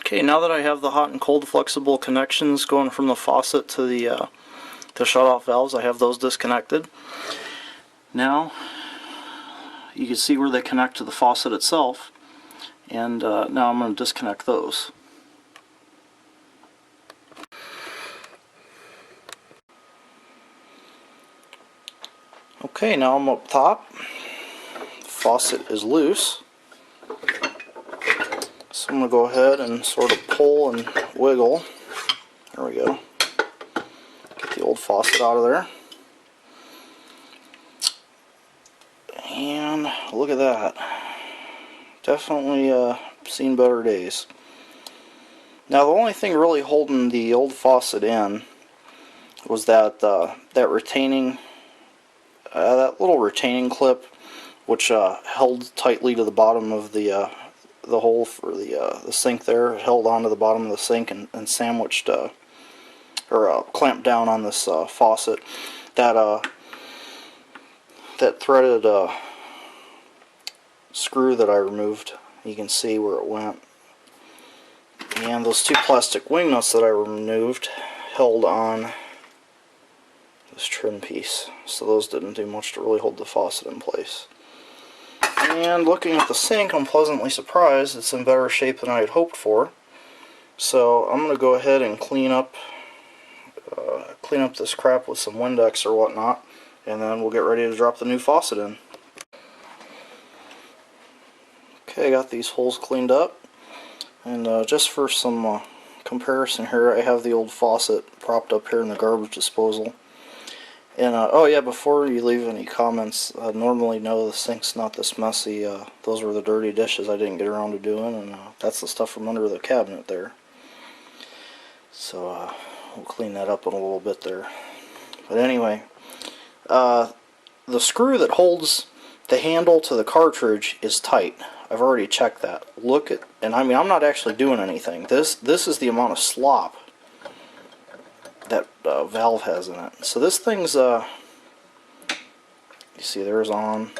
Okay, now that I have the hot and cold flexible connections going from the faucet to the shut-off valves, I have those disconnected. Now you can see where they connect to the faucet itself, and now I'm going to disconnect those. Okay, now I'm up top. The faucet is loose. So I'm going to go ahead and sort of pull and wiggle. There we go. Get the old faucet out of there. And look at that. Definitely seen better days. Now the only thing really holding the old faucet in was that that little retaining clip, which held tightly to the bottom of the hole for the sink there. It held onto the bottom of the sink and sandwiched or clamped down on this faucet. That threaded screw that I removed, you can see where it went. And those two plastic wing nuts that I removed held on this trim piece, so those didn't do much to really hold the faucet in place. And looking at the sink, I'm pleasantly surprised it's in better shape than I had hoped for. So I'm going to go ahead and clean up this crap with some Windex or whatnot, and then we'll get ready to drop the new faucet in. Okay, I got these holes cleaned up, and just for some comparison here, I have the old faucet propped up here in the garbage disposal. And oh yeah, before you leave any comments, normally no, the sink's not this messy. Those were the dirty dishes I didn't get around to doing, and that's the stuff from under the cabinet there. So we'll clean that up in a little bit there. But anyway, the screw that holds the handle to the cartridge is tight. I've already checked that. Look at, and I mean, I'm not actually doing anything. This is the amount of slop that valve has in it. So this thing's you see, there's on,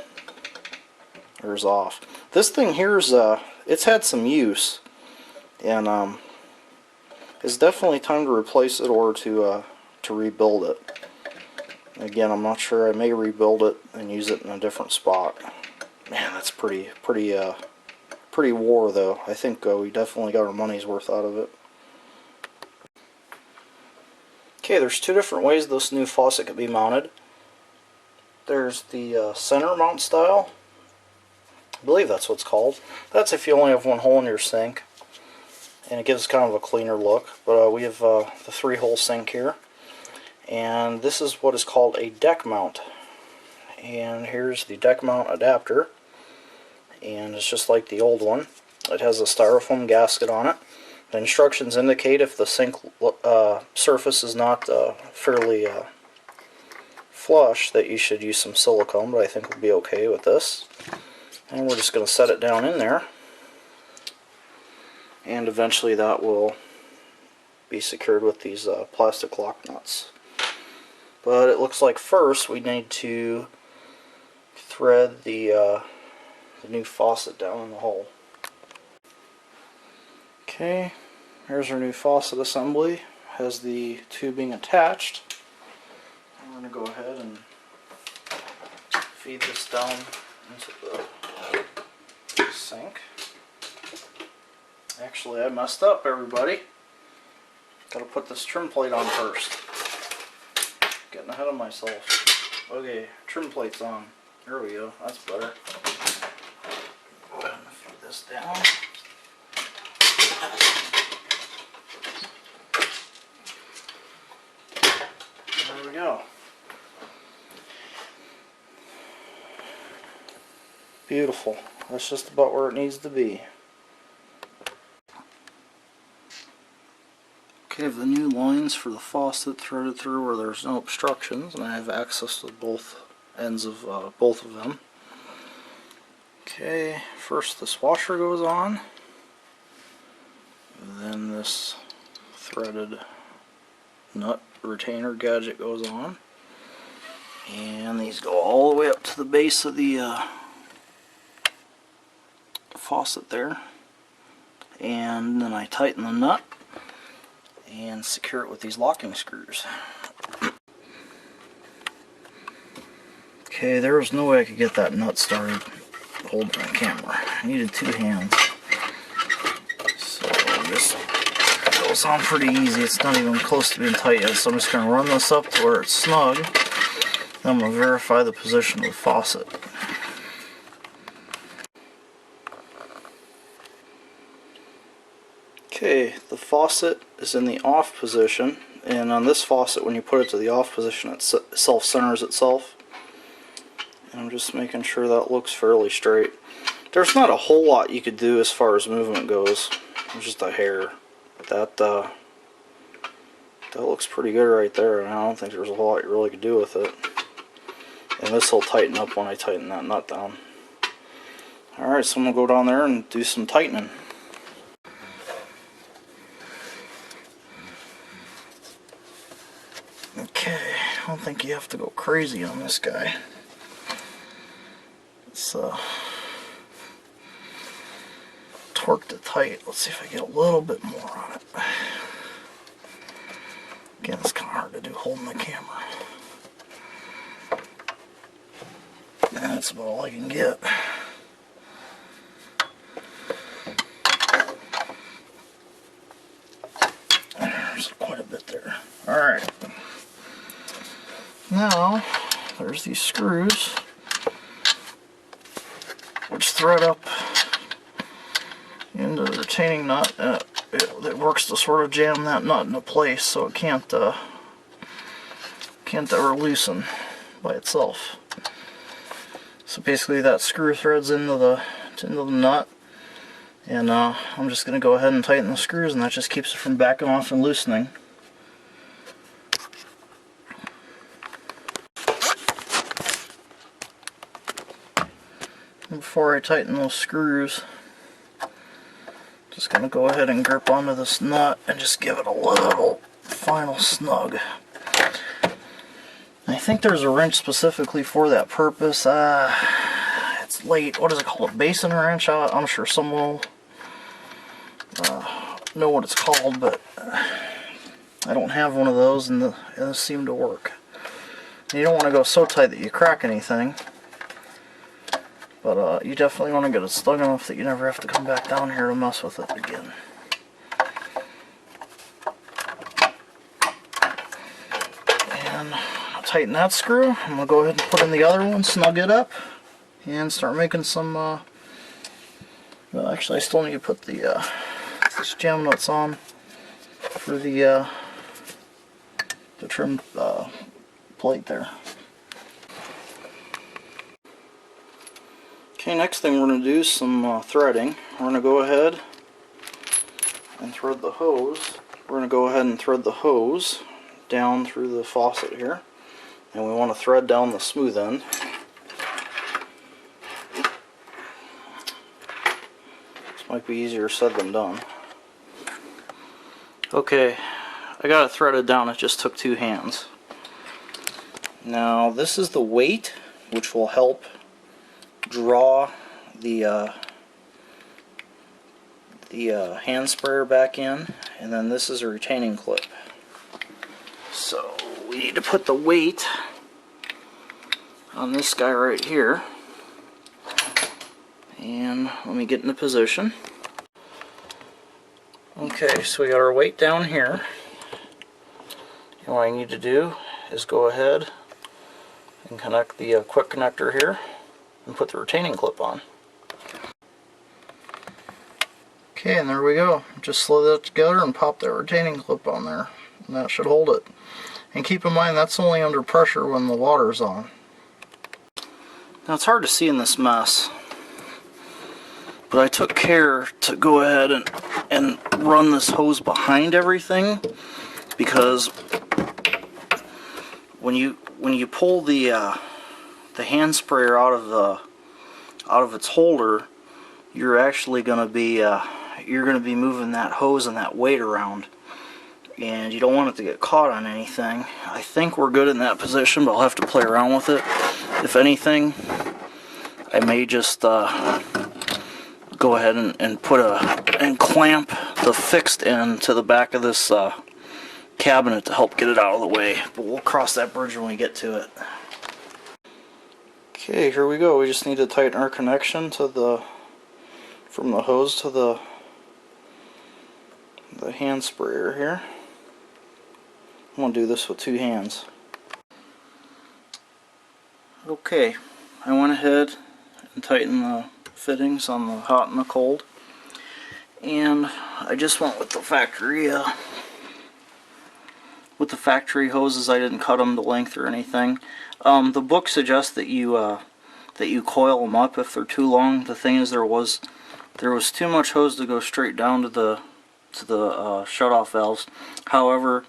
there's off. This thing here's it's had some use, and it's definitely time to replace it or to rebuild it. Again, I'm not sure. I may rebuild it and use it in a different spot. Man, that's pretty wore though. I think we definitely got our money's worth out of it. Okay, there's two different ways this new faucet can be mounted. There's the center mount style. I believe that's what it's called. That's if you only have one hole in your sink, and it gives kind of a cleaner look. But we have the 3-hole sink here, and this is what is called a deck mount. And here's the deck mount adapter, and it's just like the old one. It has a styrofoam gasket on it. The instructions indicate if the sink surface is not fairly flush that you should use some silicone, but I think we'll be okay with this. And we're just going to set it down in there, and eventually that will be secured with these plastic lock nuts. But it looks like first we need to thread the new faucet down in the hole. Okay, here's our new faucet assembly. Has the tubing attached. I'm going to go ahead and feed this down into the sink. Actually, I messed up, everybody. Got to put this trim plate on first. Getting ahead of myself. Okay, trim plate's on. There we go. That's better. Go ahead and feed this down. There we go. Beautiful. That's just about where it needs to be. Okay, I have the new lines for the faucet threaded through where there's no obstructions, and I have access to both ends of both of them. Okay, first this washer goes on, then this threaded nut retainer gadget goes on, and these go all the way up to the base of the faucet there, and then I tighten the nut and secure it with these locking screws. Okay, there was no way I could get that nut started holding my camera. I needed two hands. So this goes on pretty easy. It's not even close to being tight yet, so I'm just going to run this up to where it's snug. Then I'm going to verify the position of the faucet. Okay, the faucet is in the off position, and on this faucet, when you put it to the off position, it self-centers itself. And I'm just making sure that looks fairly straight. There's not a whole lot you could do as far as movement goes. It's just a hair. That looks pretty good right there, and I don't think there's a whole lot you really could do with it. And this will tighten up when I tighten that nut down. Alright, so I'm going to go down there and do some tightening. Okay, I don't think you have to go crazy on this guy. It's torqued it tight. Let's see if I get a little bit more on it. Again, it's kind of hard to do holding the camera. That's about all I can get. There's quite a bit there. Alright. Now, there's these screws, which thread up into the retaining nut. It works to sort of jam that nut into place so it can't ever loosen by itself. So basically that screw threads into the nut, and I'm just going to go ahead and tighten the screws, and that just keeps it from backing off and loosening. And before I tighten those screws, just going to go ahead and grip onto this nut and just give it a little final snug. I think there's a wrench specifically for that purpose. It's late. What is it called? A basin wrench? I'm sure someone will know what it's called, but I don't have one of those, and they seem to work. And you don't want to go so tight that you crack anything, but you definitely want to get it snug enough that you never have to come back down here to mess with it again. And tighten that screw. I'm going to go ahead and put in the other one, snug it up, and start making some, well, actually I still need to put the these jam nuts on for the trim plate there. Okay, next thing we're going to do is some threading. We're going to go ahead and thread the hose. We're going to go ahead and thread the hose down through the faucet here, and we want to thread down the smooth end. This might be easier said than done. Okay, I got it threaded down. It just took two hands. Now this is the weight, which will help draw the hand sprayer back in, and then this is a retaining clip. So we need to put the weight on this guy right here, and let me get into position. Okay, so we got our weight down here, and what I need to do is go ahead and connect the quick connector here and put the retaining clip on. Okay, and there we go. Just slid that together and pop that retaining clip on there, and that should hold it. And keep in mind that's only under pressure when the water's on. Now it's hard to see in this mess, but I took care to go ahead and run this hose behind everything, because when you pull the hand sprayer out of its holder, you're actually going to be moving that hose and that weight around, and you don't want it to get caught on anything. I think we're good in that position, but I'll have to play around with it. If anything, I may just go go ahead and clamp the fixed end to the back of this cabinet to help get it out of the way. But we'll cross that bridge when we get to it. Okay, here we go. We just need to tighten our connection to from the hose to the hand sprayer here. I'm going to do this with 2 hands. Okay, I went ahead and tightened the fittings on the hot and the cold, and I just went with the factory hoses. I didn't cut them to length or anything. The book suggests that you coil them up if they're too long. The thing is, there was too much hose to go straight down to the shut-off valves. However,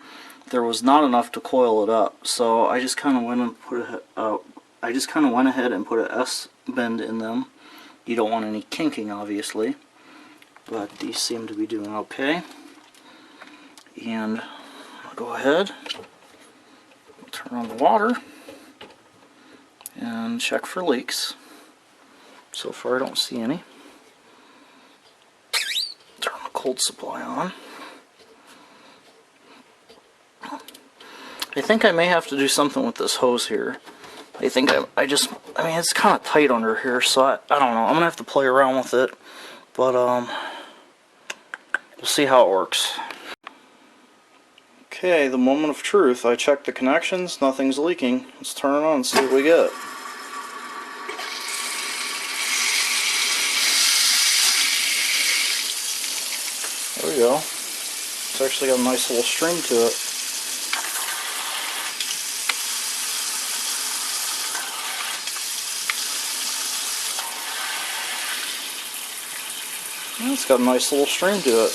there was not enough to coil it up, so I just kind of went and went ahead and put an S bend in them. You don't want any kinking, obviously, but these seem to be doing okay. And I'll go ahead, turn on the water, and check for leaks. So far, I don't see any. Turn the cold supply on. I think I may have to do something with this hose here. I think I mean, it's kind of tight under here, so I don't know. I'm going to have to play around with it, but we'll see how it works. Okay, the moment of truth. I checked the connections, nothing's leaking. Let's turn it on and see what we get. There we go. It's actually got a nice little stream to it. It's got a nice little stream to it.